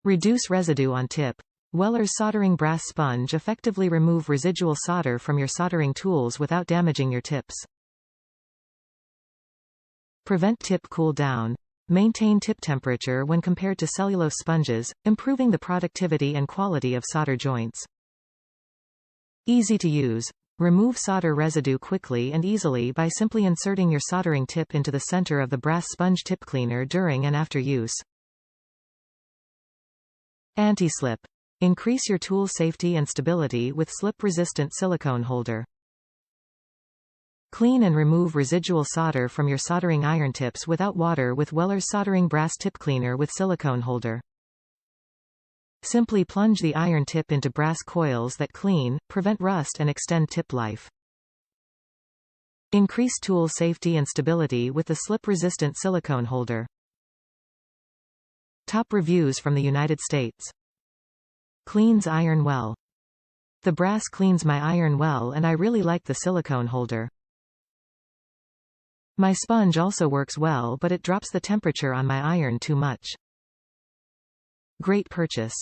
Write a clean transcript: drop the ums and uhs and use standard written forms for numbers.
Reduce residue on tip. Weller's soldering brass sponge effectively remove residual solder from your soldering tools without damaging your tips. Prevent tip cool down. Maintain tip temperature when compared to cellulose sponges, improving the productivity and quality of solder joints. Easy to use. Remove solder residue quickly and easily by simply inserting your soldering tip into the center of the brass sponge tip cleaner during and after use. Anti-slip. Increase your tool safety and stability with slip-resistant silicone holder. Clean and remove residual solder from your soldering iron tips without water with Weller's soldering brass tip cleaner with silicone holder. Simply plunge the iron tip into brass coils that clean, prevent rust and extend tip life. Increase tool safety and stability with the slip-resistant silicone holder. Top reviews from the United States. Cleans iron well. The brass cleans my iron well and I really like the silicone holder. My sponge also works well but it drops the temperature on my iron too much. Great purchase.